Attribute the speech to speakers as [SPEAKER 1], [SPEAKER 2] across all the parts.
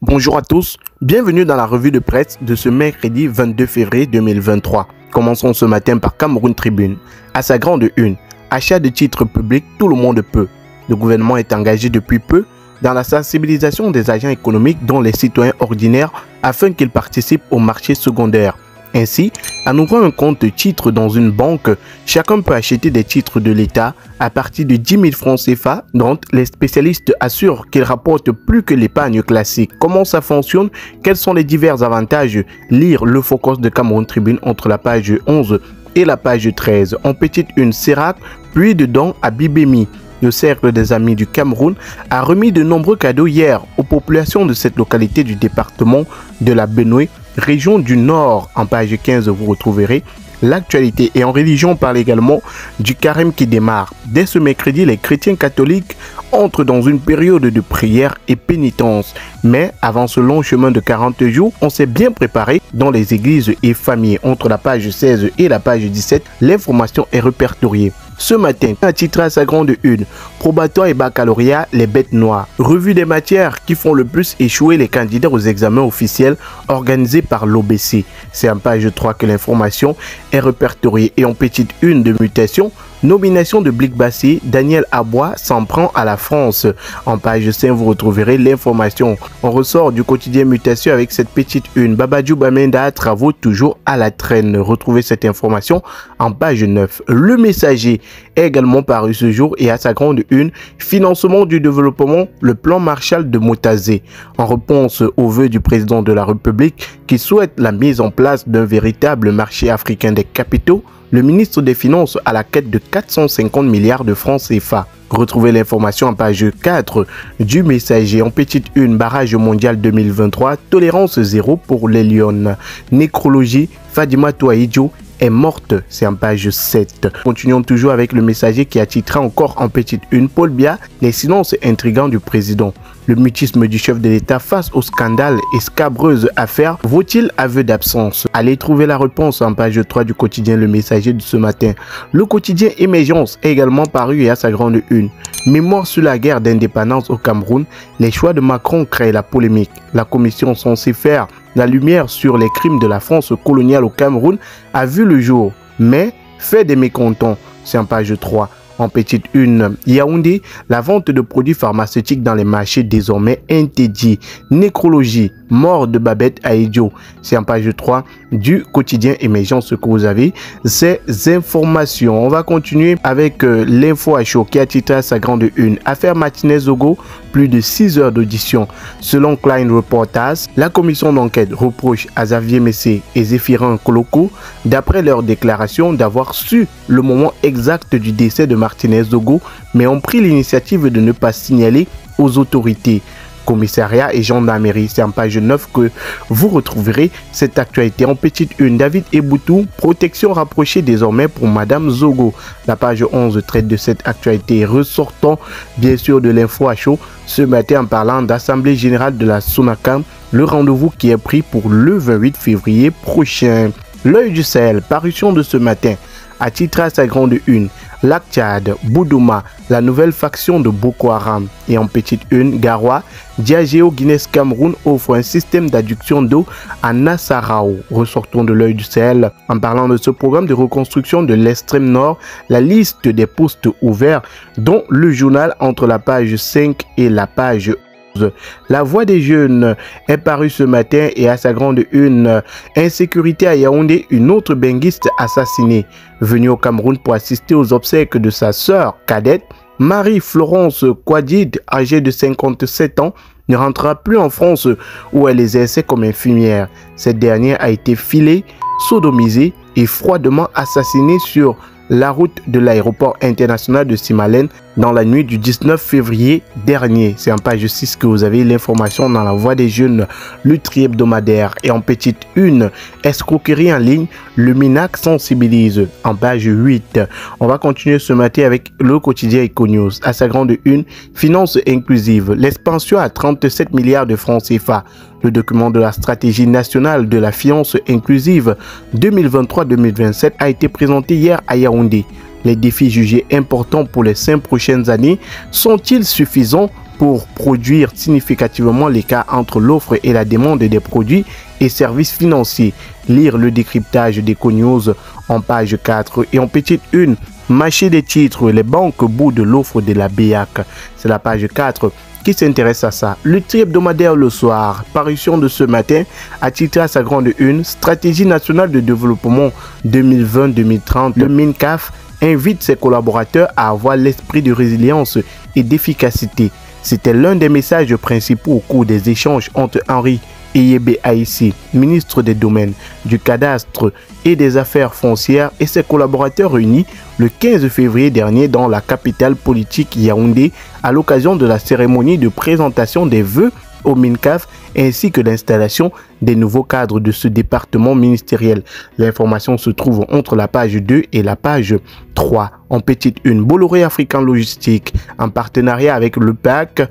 [SPEAKER 1] Bonjour à tous, bienvenue dans la revue de presse de ce mercredi 22 février 2023. Commençons ce matin par Cameroun Tribune. À sa grande une, achat de titres publics, tout le monde peut. Le gouvernement est engagé depuis peu dans la sensibilisation des agents économiques dont les citoyens ordinaires afin qu'ils participent au marché secondaire. Ainsi, en ouvrant un compte titre dans une banque, chacun peut acheter des titres de l'État à partir de 10 000 francs CFA, dont les spécialistes assurent qu'ils rapportent plus que l'épargne classique. Comment ça fonctionne? Quels sont les divers avantages? Lire le focus de Cameroun Tribune entre la page 11 et la page 13. En petite une, Serac, puis dedans à Bibémi. Le Cercle des Amis du Cameroun a remis de nombreux cadeaux hier aux populations de cette localité du département de la Benoué, région du Nord. En page 15, vous retrouverez l'actualité. Et en religion, on parle également du carême qui démarre. Dès ce mercredi, les chrétiens catholiques entrent dans une période de prière et pénitence. Mais avant ce long chemin de 40 jours, on s'est bien préparé dans les églises et familles. Entre la page 16 et la page 17, l'information est répertoriée. Ce matin, un titre à sa grande une, probatoire et baccalauréat, les bêtes noires. Revue des matières qui font le plus échouer les candidats aux examens officiels organisés par l'OBC. C'est en page 3 que l'information est répertoriée. Et en petite une de mutation, nomination de Blick Bassé, Daniel Abois s'en prend à la France. En page 5, vous retrouverez l'information. On ressort du quotidien Mutation avec cette petite une. Babadjou Bamenda, travaux toujours à la traîne. Retrouvez cette information en page 9. Le Messager est également paru ce jour et à sa grande une, financement du développement, le plan Marshall de Motazé. En réponse aux vœux du président de la République qui souhaite la mise en place d'un véritable marché africain des capitaux, le ministre des Finances à la quête de 450 milliards de francs CFA. Retrouvez l'information en page 4 du Messager. En petite une, barrage mondial 2023, tolérance zéro pour les Lions. Nécrologie, Fadima Touaïdjo est morte, c'est en page 7. Continuons toujours avec le Messager qui attitrera encore en petite une, Paul Biya, les silences intrigants du président. Le mutisme du chef de l'État face au scandale et scabreuse affaire vaut-il aveu d'absence? Allez trouver la réponse en page 3 du quotidien Le Messager de ce matin. Le quotidien Émergence est également paru et à sa grande une. Mémoire sur la guerre d'indépendance au Cameroun, les choix de Macron créent la polémique. La commission censée faire la lumière sur les crimes de la France coloniale au Cameroun a vu le jour, mais fait des mécontents. C'est en page 3. En petite une, Yaoundé, la vente de produits pharmaceutiques dans les marchés désormais interdit. Nécrologie, mort de Babette Aïdjo. C'est en page 3 du quotidien Émergence. Ce que vous avez, ces informations. On va continuer avec l'info à chaud qui a titré à sa grande une. Affaire Martinez-Zogo, plus de 6 heures d'audition. Selon Klein Reporters, la commission d'enquête reproche à Xavier Messé et Zéphirin Koloko, d'après leur déclaration, d'avoir su le moment exact du décès de Martinez-Zogo, mais ont pris l'initiative de ne pas signaler aux autorités. Commissariat et gendarmerie, c'est en page 9 que vous retrouverez cette actualité. En petite une, David Eboutou, protection rapprochée désormais pour Madame Zogo. La page 11 traite de cette actualité. Ressortant bien sûr de l'info à chaud ce matin en parlant d'Assemblée Générale de la SONACAM, le rendez-vous qui est pris pour le 28 février prochain. L'œil du Sahel, parution de ce matin, à titre à sa grande une. Lac Tchad, Boudouma, la nouvelle faction de Boko Haram. Et en petite une, Garoua, Diageo Guinness Cameroun offre un système d'adduction d'eau à Nassarao. Ressortons de l'œil du Sahel. En parlant de ce programme de reconstruction de l'extrême nord, la liste des postes ouverts, dont le journal entre la page 5 et la page 11. La voix des jeunes est parue ce matin et à sa grande une, insécurité à Yaoundé, une autre benguiste assassinée. Venue au Cameroun pour assister aux obsèques de sa sœur cadette, Marie-Florence Kouadid, âgée de 57 ans, ne rentrera plus en France où elle exerçait comme infirmière. Cette dernière a été filée, sodomisée et froidement assassinée sur la route de l'aéroport international de Simalène dans la nuit du 19 février dernier. C'est en page 6 que vous avez l'information dans la voix des jeunes, le tri-hebdomadaire. Et en petite une, escroquerie en ligne, le MINAC sensibilise. En page 8, on va continuer ce matin avec le quotidien Econews. À sa grande une, finance inclusive, l'expansion à 37 milliards de francs CFA. Le document de la stratégie nationale de la finance inclusive 2023-2027 a été présenté hier à Yaoundé. Les défis jugés importants pour les 5 prochaines années sont-ils suffisants pour produire significativement l'écart entre l'offre et la demande des produits et services financiers. Lire le décryptage d'Econews en page 4 et en petite une, marché des titres, les banques bout de l'offre de la BIAC. C'est la page 4 qui s'intéresse à ça. Le tri-hebdomadaire Le Soir, parution de ce matin, a titré à sa grande une, Stratégie nationale de développement 2020-2030. Le MINCAF invite ses collaborateurs à avoir l'esprit de résilience et d'efficacité. C'était l'un des messages principaux au cours des échanges entre Henri Eyebe Aïssi, ministre des Domaines, du Cadastre et des Affaires foncières, et ses collaborateurs réunis le 15 février dernier dans la capitale politique Yaoundé à l'occasion de la cérémonie de présentation des vœux au MINCAF ainsi que l'installation des nouveaux cadres de ce département ministériel. L'information se trouve entre la page 2 et la page 3. En petite une, Bolloré African Logistique, en partenariat avec le PAC,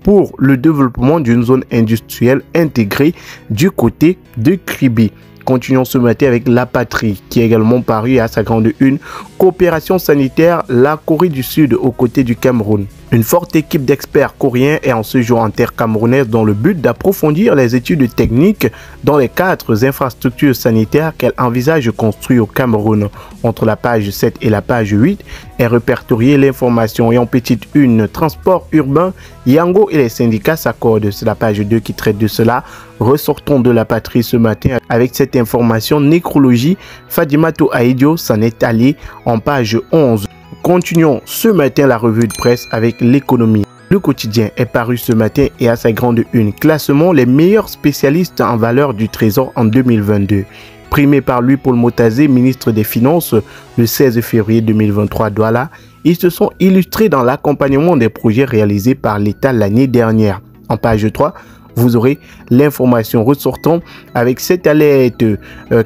[SPEAKER 1] pour le développement d'une zone industrielle intégrée du côté de Kribi. Continuons ce matin avec La Patrie, qui est également paru à sa grande une, coopération sanitaire, la Corée du Sud aux côtés du Cameroun. Une forte équipe d'experts coréens est en séjour en terre camerounaise dans le but d'approfondir les études techniques dans les 4 infrastructures sanitaires qu'elle envisage de construire au Cameroun. Entre la page 7 et la page 8 est répertoriée l'information et en petite une, transport urbain, Yango et les syndicats s'accordent. C'est la page 2 qui traite de cela. Ressortons de La Patrie ce matin avec cette information nécrologie. Fadimato Aïdio s'en est allé en page 11. Continuons ce matin la revue de presse avec l'économie. Le quotidien est paru ce matin et à sa grande une, classement les meilleurs spécialistes en valeur du trésor en 2022. Primé par lui Paul Motazé, ministre des Finances, le 16 février 2023 à Douala, ils se sont illustrés dans l'accompagnement des projets réalisés par l'État l'année dernière. En page 3, vous aurez l'information ressortant avec cette alerte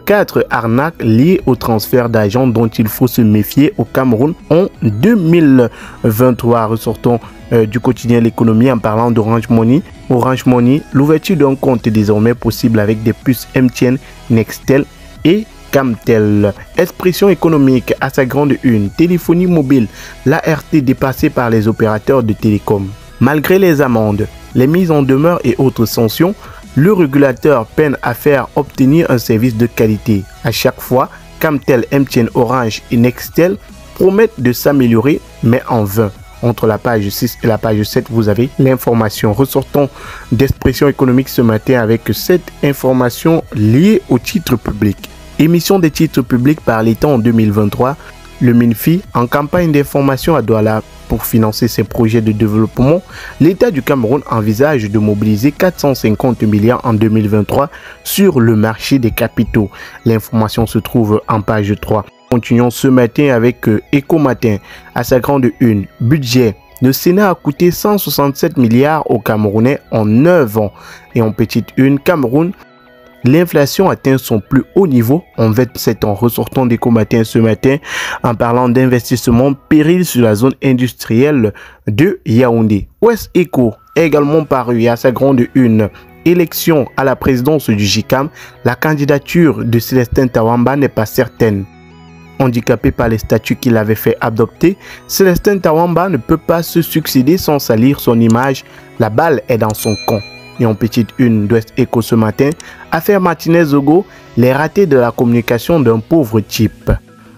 [SPEAKER 1] 4 arnaques liées au transfert d'argent dont il faut se méfier au Cameroun en 2023. Ressortons du quotidien L'économie en parlant d'Orange Money. Orange Money, l'ouverture d'un compte est désormais possible avec des puces MTN, Nextel et Camtel. Expression économique à sa grande une, téléphonie mobile, l'ART dépassée par les opérateurs de télécom. Malgré les amendes, les mises en demeure et autres sanctions, le régulateur peine à faire obtenir un service de qualité. À chaque fois, Camtel, MTN, Orange et Nextel promettent de s'améliorer, mais en vain. Entre la page 6 et la page 7, vous avez l'information. Ressortons d'Expression économique ce matin avec cette information liée aux titres publics. Émission des titres publics par l'État en 2023. Le MINFI, en campagne d'information à Douala pour financer ses projets de développement, l'État du Cameroun envisage de mobiliser 450 milliards en 2023 sur le marché des capitaux. L'information se trouve en page 3. Continuons ce matin avec Eco Matin à sa grande une. Budget. Le Sénat a coûté 167 milliards aux Camerounais en 9 ans. Et en petite une, Cameroun, l'inflation atteint son plus haut niveau en 27 ans. Ressortons d'Eco Matin ce matin en parlant d'investissement péril sur la zone industrielle de Yaoundé. West Eco est également paru à sa grande une. Élection à la présidence du JICAM, la candidature de Célestin Tawamba n'est pas certaine. Handicapé par les statuts qu'il avait fait adopter, Célestin Tawamba ne peut pas se succéder sans salir son image. La balle est dans son camp. Et en petite une d'Ouest Eco ce matin, affaire Martinez-Zogo, les ratés de la communication d'un pauvre type.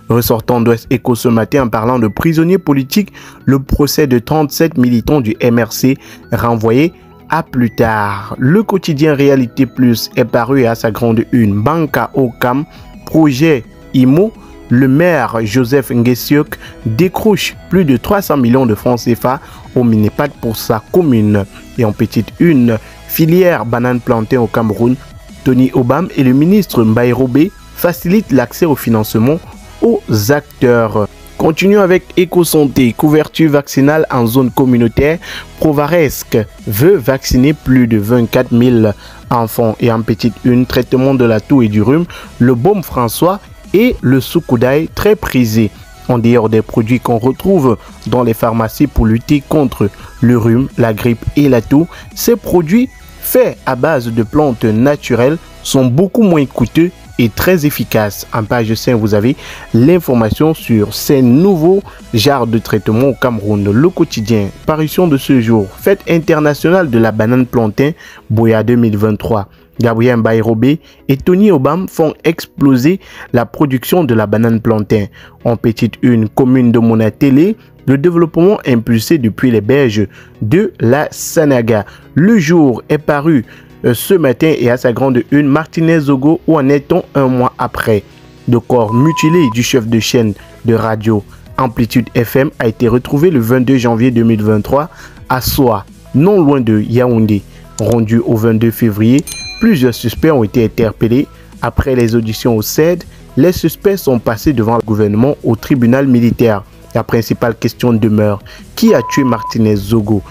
[SPEAKER 1] Ressortant d'Ouest Eco ce matin en parlant de prisonniers politiques, le procès de 37 militants du MRC renvoyé à plus tard. Le quotidien Réalité Plus est paru à sa grande une. Banca Okam, projet IMO, le maire Joseph Ngesiok décroche plus de 300 millions de francs CFA au Minepad pour sa commune. Et en petite une, filière banane plantée au Cameroun, Tony Obam et le ministre Mbaye facilitent l'accès au financement aux acteurs. Continuons avec Éco-Santé, couverture vaccinale en zone communautaire. Provaresque veut vacciner plus de 24 000 enfants. Et en petite une, traitement de la toux et du rhume, le baume François et le Soukoudai très prisé. En dehors des produits qu'on retrouve dans les pharmacies pour lutter contre le rhume, la grippe et la toux, ces produits faits à base de plantes naturelles sont beaucoup moins coûteux et très efficace. En page 5, vous avez l'information sur ces nouveaux genres de traitement au Cameroun. Le quotidien, parution de ce jour, fête internationale de la banane plantain, Boya 2023. Gabriel Bayrobé et Tony Obam font exploser la production de la banane plantain. En petite une, commune de Monatélé, le développement impulsé depuis les berges de la Sanaga. Le jour est paru ce matin et à sa grande une, Martinez Zogo, où en est-on un mois après? Le corps mutilé du chef de chaîne de radio Amplitude FM a été retrouvé le 22 janvier 2023 à Soa, non loin de Yaoundé. Rendu au 22 février, plusieurs suspects ont été interpellés. Après les auditions au CED, les suspects sont passés devant le gouvernement au tribunal militaire. La principale question demeure: qui a tué Martinez Zogo?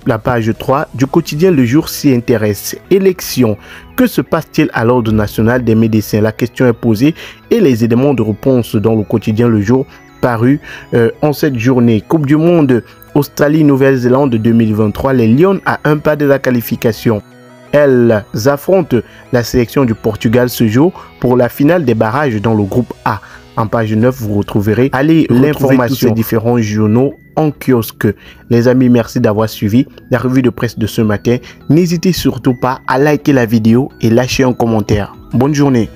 [SPEAKER 1] La page 3 du quotidien Le Jour s'y intéresse. Élection. Que se passe-t-il à l'ordre national des médecins? La question est posée et les éléments de réponse dans le quotidien Le Jour paru en cette journée. Coupe du Monde Australie-Nouvelle-Zélande 2023. Les Lions à un pas de la qualification. Elles affrontent la sélection du Portugal ce jour pour la finale des barrages dans le groupe A. En page 9, vous retrouverez l'information des différents journaux en kiosque. Les amis, merci d'avoir suivi la revue de presse de ce matin. N'hésitez surtout pas à liker la vidéo et lâcher un commentaire. Bonne journée.